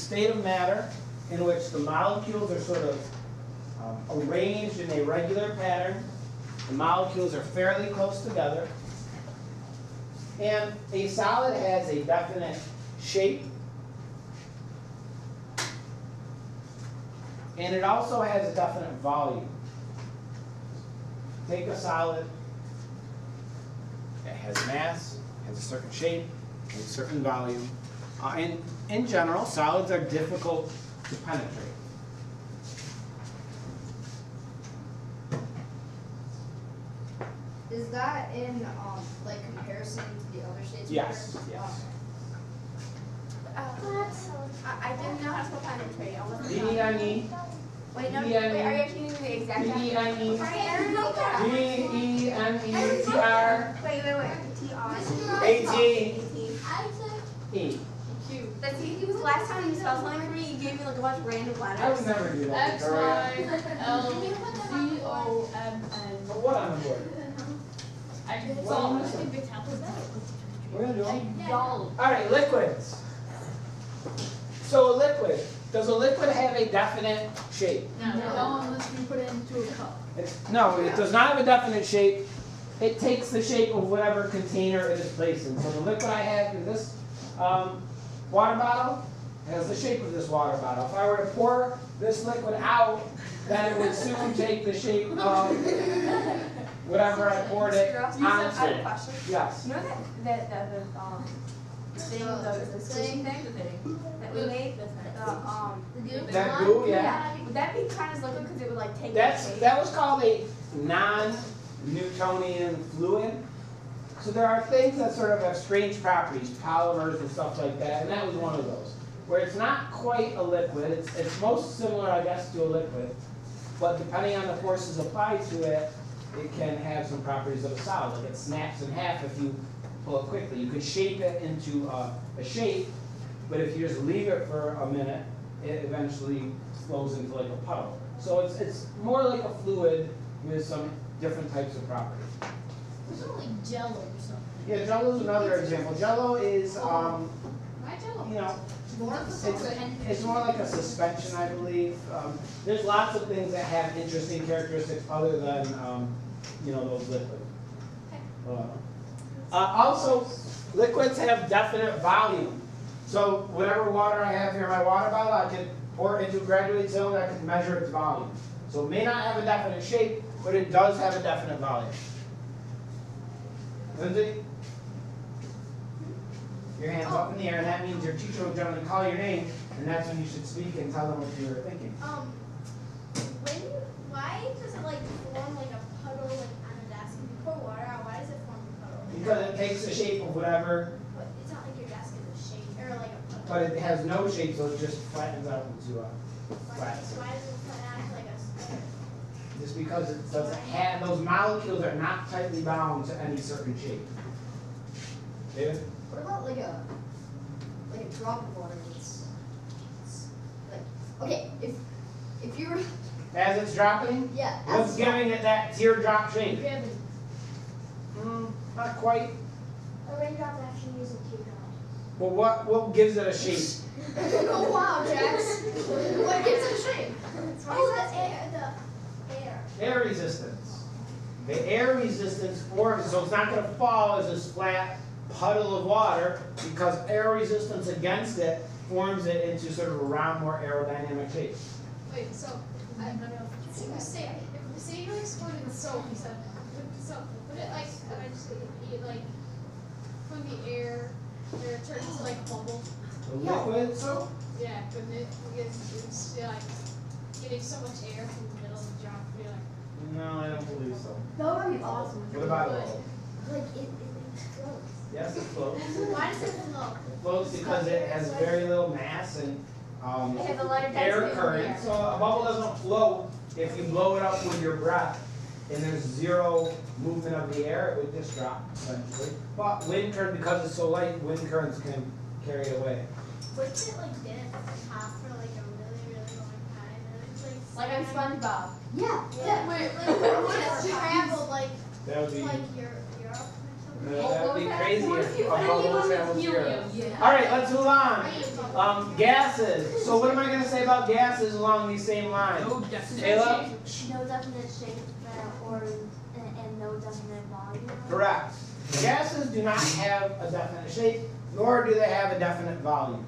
state of matter in which the molecules are sort of arranged in a regular pattern. The molecules are fairly close together. And a solid has a definite shape. And it also has a definite volume. Take a solid that has mass, has a certain shape, and a certain volume. And in general, solids are difficult to penetrate. Is that in like comparison to the other states? Yes. Yes. I didn't know how to spell penetrate. D-E-N-E. Wait, no. Wait, are you actually using the exact D-E-N-E. definition? G-E-N-E-T-R. Wait. T-R. A-T-E. That's he was last time you spelled something for me, you gave me like a bunch of random letters. I would never do that. X-Y-L-Z-O-M-N. But what on the board? We're going to do them. All right, liquids. So a liquid. Does a liquid have a definite shape? No, unless you put it into a cup. No, it does not have a definite shape. It takes the shape of whatever container it is placed in. So the liquid I have in this water bottle has the shape of this water bottle. If I were to pour this liquid out, then it would soon take the shape of whatever I poured it onto. I have a question. Yes. You know that the squishy thing that we made? That goo, yeah. Would that be kind of liquid because it would like take That was called a non-Newtonian fluid. So there are things that sort of have strange properties, polymers and stuff like that, and that was one of those. Where it's not quite a liquid, it's most similar, I guess, to a liquid, but depending on the forces applied to it, it can have some properties of a solid. Like it snaps in half if you pull it quickly. You could shape it into a shape, but if you just leave it for a minute, it eventually flows into like a puddle. So it's more like a fluid with some different types of properties. It's not like Jello or something. Yeah, Jello is another example. Jello is, Why Jello? you know, More of the it's more like a suspension, I believe. There's lots of things that have interesting characteristics other than, you know, those liquids. Also, liquids have definite volume. So whatever water I have here in my water bottle, I can pour it into a graduated cylinder, I can measure its volume. So it may not have a definite shape, but it does have a definite volume. Lindsay? Your hand's up in the air, and that means your teacher will generally call your name, and that's when you should speak and tell them what you were thinking. Why does it like form like a puddle like on a desk? If you pour water out, why does it form a puddle? Because it takes the shape of whatever, But it's not like your desk is a shape or like a puddle. but it has no shape, so it just flattens out into a flat. Why does it act like a square? Just because it doesn't have, those molecules are not tightly bound to any certain shape. David? What about like a drop of water? It's like, okay, if you were, As it's dropping? yeah, What's as giving it that teardrop shape? Gravity. Not quite. A raindrop actually uses a teardrop. But what gives it a shape? oh wow, Jax, what gives it a shape? Oh, the air. Air resistance. The air resistance forms, so it's not going to fall as this flat puddle of water because air resistance against it forms it into sort of a round, more aerodynamic shape. Wait, so I don't know. Say you like squirted soap. You said put it like like from the air, it turns to like bubble. The liquid soap? Yeah, but it's like getting so much air from the middle of the drop. You're like, No, I don't believe so. That would be awesome. What about it? Like it floats. Yes, it floats. Why does it float? It floats because it has very little mass and It has a lighter air density current. than So a bubble doesn't float if you blow it up with your breath and there's zero movement of the air, it would just drop eventually. But wind current, because it's so light, wind currents can carry it away. What if it like didn't pop for like a really long time and it's like on SpongeBob. Yeah, yeah. Like what if it traveled like That would be Europe or something? That'd be crazy if a What if bubble was helium is zero. helium? Yeah. All right, let's move on. Gases. So what am I going to say about gases along these same lines? No definite Ayla? shape. No definite shape and no definite volume. Correct. Gases do not have a definite shape, nor do they have a definite volume.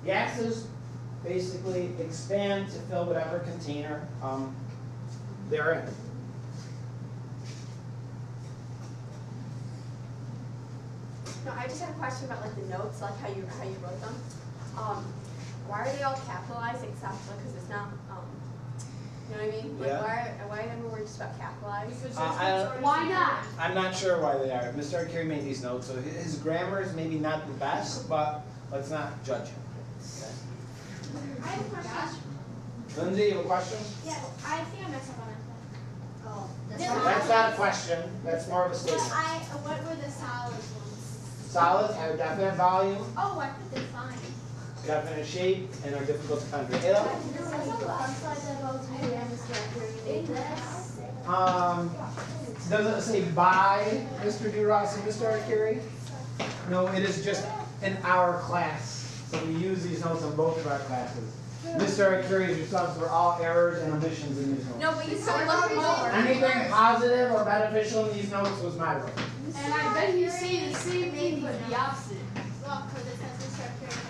Gases basically expand to fill whatever container they're in. No, I just had a question about like the notes, like how you wrote them. Why are they all capitalized except like because it's not you know what I mean? Like Yeah. why are the words just about capitalized? Why not? I'm not sure why they are. Mr. Arcuri made these notes, so his grammar is maybe not the best, but let's not judge him. Okay. I have a question. Lindsay, you have a question? Yeah, I think I messed up on it. Oh, That's not a question. That's more of a But statement. what were the solids ones? Solids have a definite volume, Oh, I put the fine. definite shape, and are difficult to comprehend. Does it say by Mr. DeRoss and Mr. Arcuri? No, it is just in our class. So we use these notes in both of our classes. Mr. Arcuri is responsible for all errors and omissions in these notes. No, but you said look more. Anything positive or beneficial in these notes was my work. And I bet you say the same thing, but the opposite. Well, because it says the structure.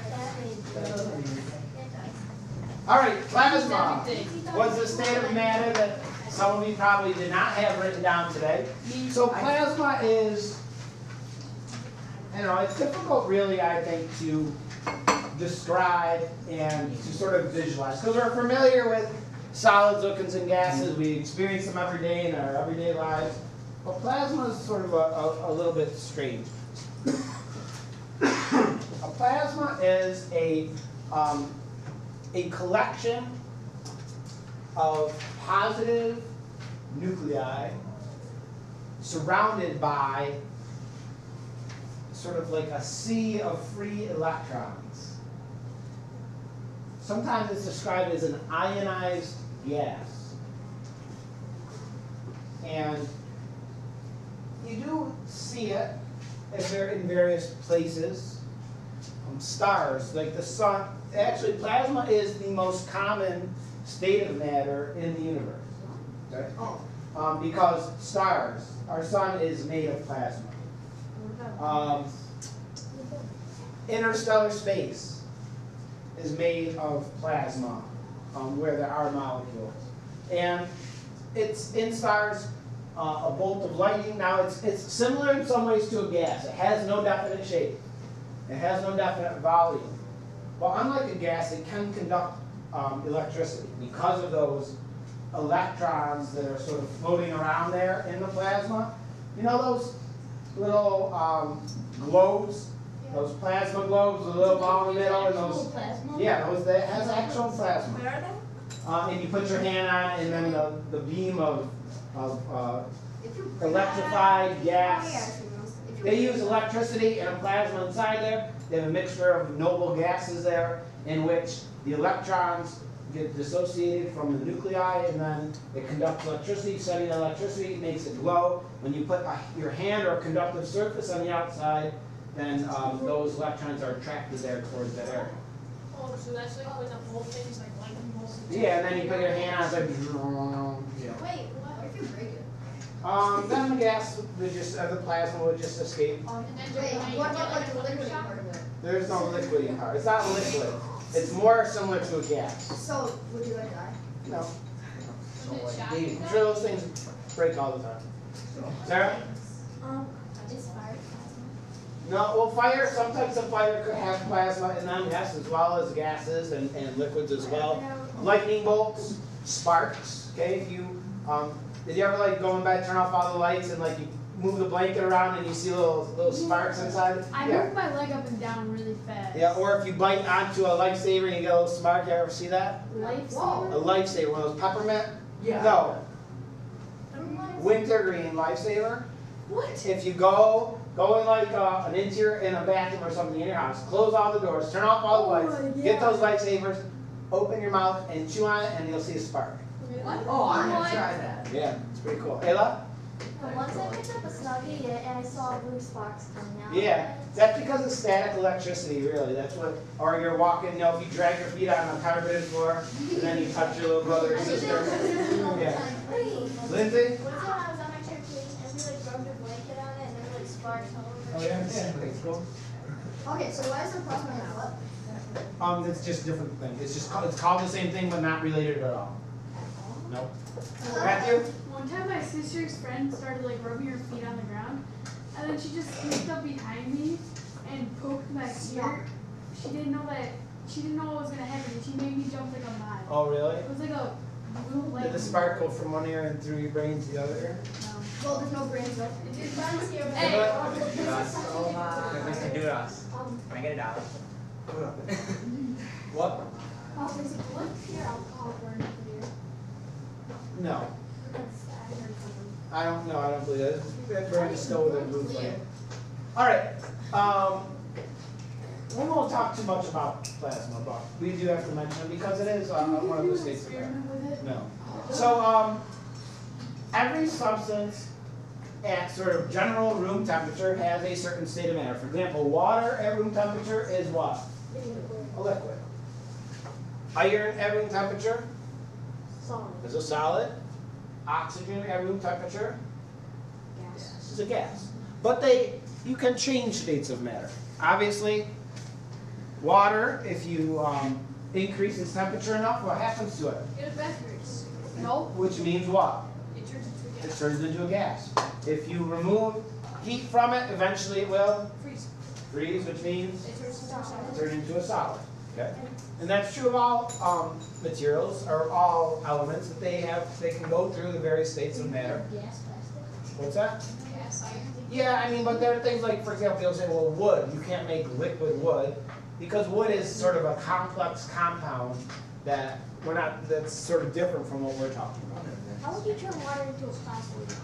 All right, plasma. Everything. What's the state of matter that some of you probably did not have written down today? So plasma is, it's difficult really, I think, to describe and to sort of visualize. Because we're familiar with solids, liquids, and gases. We experience them every day in our everyday lives. But plasma is sort of a little bit strange. A plasma is a collection of positive nuclei surrounded by sort of like a sea of free electrons. Sometimes it's described as an ionized gas. And you do see it if they're in various places. Stars, like the sun. Actually, plasma is the most common state of matter in the universe. Okay? Because stars, our sun is made of plasma. Interstellar space is made of plasma, where there are molecules. And it's in stars a bolt of lightning. Now it's similar in some ways to a gas. It has no definite shape. It has no definite volume. But unlike a gas, it can conduct electricity because of those electrons that are sort of floating around there in the plasma. You know those little globes? Those plasma globes with a little ball in the middle, and those, that has actual plasma. Where are they? And you put your hand on it, and then the beam of electrified gas. They use electricity and a plasma inside there. They have a mixture of noble gases there, in which the electrons get dissociated from the nuclei, and then it conducts electricity. Sending electricity makes it glow. When you put your hand or a conductive surface on the outside, then those electrons are attracted there towards that area. Oh, so that's like when the whole thing's like lightning bolts. Yeah, and then you put your hand on it, it's like, Wait, what? If you break it. then the gas would just, the plasma would just escape. And then Wait, you what get about like the electric liquid shock? part of it? There's no liquid part. It's not liquid. It's more similar to a gas. So, would you like die? No. Would it shock I'm you sure those things break all the time. Sarah? Is fire plasma? No, well, fire, some types of fire could have plasma in them, yes, as well as gases and liquids as well. Lightning bolts, sparks, okay, if you, did you ever like go in bed, turn off all the lights and like you move the blanket around and you see little sparks inside? I Yeah. move my leg up and down really fast. Yeah, or if you bite onto a lifesaver and you get a little spark, you ever see that? Lifesaver? A lifesaver, one of those peppermint? Yeah. No, wintergreen lifesaver. What? If you go in like an interior in a bathroom or something in your house, close all the doors, turn off all the lights, get those lifesavers, open your mouth and chew on it, and you'll see a spark. Oh, I'm gonna try that. Yeah, it's pretty cool. Ayla? But once I picked up a Snuggie and I saw blue sparks coming out. Yeah, that's because of static electricity, really. That's what, or you're walking, you know, if you drag your feet on a carpeted floor, and then you touch your little brother or sister. Yeah. Lindsay? One time I was on my trampoline and we like rubbed a blanket on it and there were like sparks all over. Oh, yeah, that's cool. Okay, so why is there a problem now? What? It's just different thing. It's called the same thing, but not related at all. Nope. Matthew? One time my sister's friend started like rubbing her feet on the ground, and then she just sneaked up behind me and poked my ear. She didn't know what was gonna happen, and she made me jump like a mile. Oh, really? It was like a blue light. Did the spark go from one ear and through your brain to the other ear? Well, there's no brains left. It did bounce here, but Hey. Let's do it us. Can I get it out? What? Is it wood here? I'll burn it here. No. That's, I heard something. I don't know. I don't believe that. That brain is still with a blue flame. All right. We won't talk too much about plasma, but we do have to mention it because it is one of the states of matter. With it? No. So every substance at sort of general room temperature has a certain state of matter. For example, water at room temperature is what? A liquid. Iron at room temperature is a solid. Oxygen at room temperature is a gas. But you can change states of matter. Obviously, water, if you increase its temperature enough, what happens to it? It evaporates. No. Which means what? It turns into a It gas. turns into a gas. If you remove heat from it, eventually it will Freeze. freeze, which means It turns into a solid. turn into a solid. Okay? And that's true of all materials or all elements that they can go through the various states of matter. Gas, plastic. What's that? Gas, iron. Yeah, I mean, but there are things like, for example, they'll say, well, wood, you can't make liquid wood because wood is sort of a complex compound that's sort of different from what we're talking about. How would you turn water into a plastic?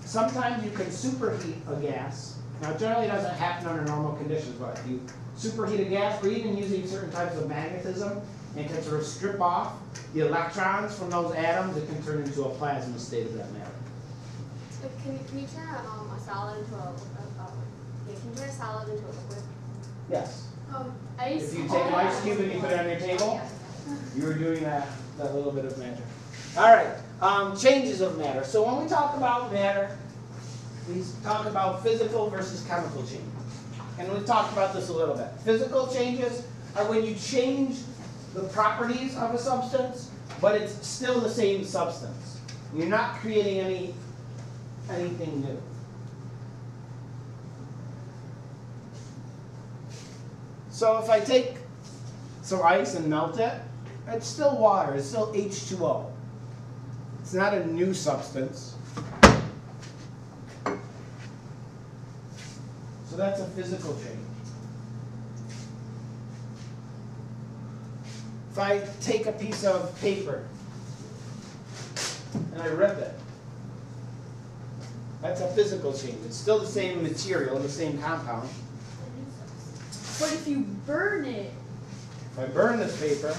Sometimes you can superheat a gas. Now, generally it doesn't happen under normal conditions, but if you superheat a gas, or even using certain types of magnetism, and can sort of strip off the electrons from those atoms, it can turn into a plasma state of that matter. Like, can you turn a solid into can you turn a solid into a liquid? Yes. Ice. If you take an ice cube and you put it on your table, you were doing that little bit of magic. All right, changes of matter. So when we talk about matter, we talk about physical versus chemical changes. And we've talked about this a little bit. Physical changes are when you change the properties of a substance, but it's still the same substance. You're not creating anything new. So if I take some ice and melt it, it's still water, it's still H2O. It's not a new substance. So that's a physical change. If I take a piece of paper and I rip it, that's a physical change. It's still the same material, the same compound. But if you burn it, If I burn this paper,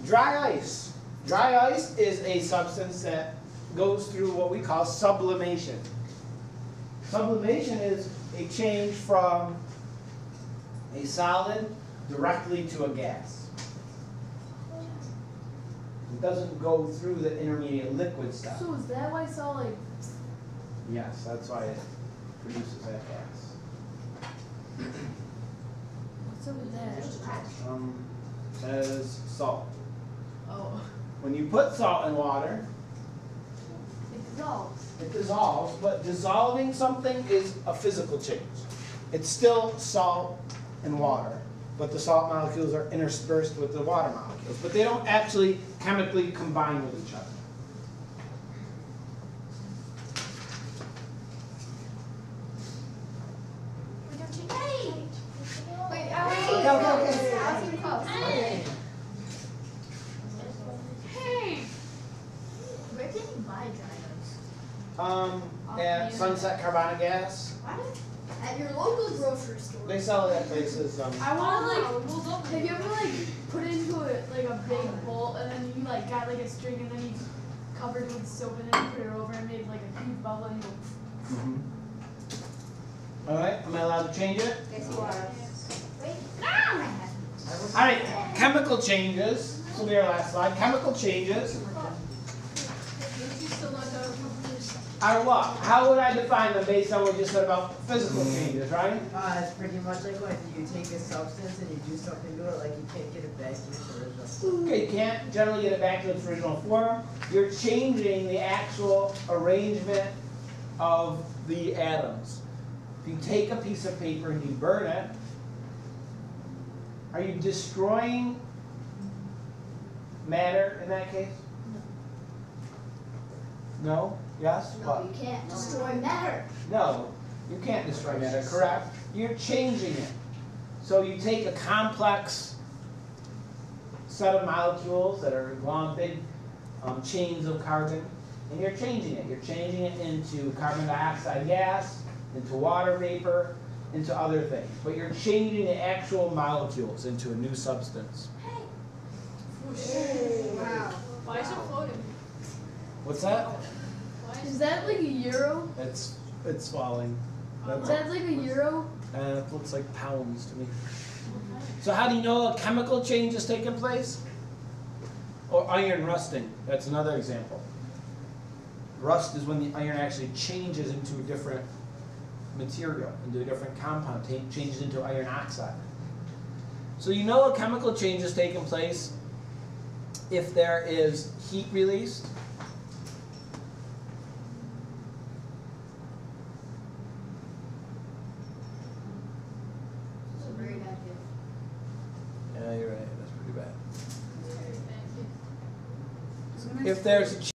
dry ice. Dry ice is a substance that goes through what we call sublimation. Sublimation is a change from a solid directly to a gas. It doesn't go through the intermediate liquid stuff. so is that why I saw like Yes, that's why it produces that gas. what's up with that? Says salt. Oh, When you put salt in water, it dissolves. it dissolves, but dissolving something is a physical change. It's still salt and water, but the salt molecules are interspersed with the water molecules, but they don't actually chemically combine with each other. Wait, Hey! where can you buy dry ice? At Sunset Carbonic Gas, At your local grocery store. They sell it at places. I want to like. Have you ever like put it into a big bowl and then you like got like a string and then you covered it with soap and then you put it over and made like a huge bubble and you go. All right, am I allowed to change it? Yes, you are. Wait. All right, chemical changes. This will be our last slide. Chemical changes are what? How would I define them based on what we just said about physical changes, right? It's pretty much like when you take a substance and you do something to it, like you can't get it back to its original. Okay, you can't generally get it back to its original form. You're changing the actual arrangement of the atoms. If you take a piece of paper and you burn it, are you destroying matter in that case? No? Yes? No, What? you can't destroy matter. No, you can't destroy matter, correct? You're changing it. So you take a complex set of molecules that are long, big chains of carbon, and you're changing it. You're changing it into carbon dioxide gas, into water vapor, into other things. But you're changing the actual molecules into a new substance. Wow. Why is it floating? What's that? Is that like a euro? It's falling. Is that like a euro? It looks like pounds to me. So how do you know a chemical change is taking place? Or iron rusting. That's another example. Rust is when the iron actually changes into a different material, into a different compound, changes into iron oxide. So you know a chemical change is taking place if there is heat released. It's a very bad gift. Yeah, you're right. That's pretty bad. Thank you. If there's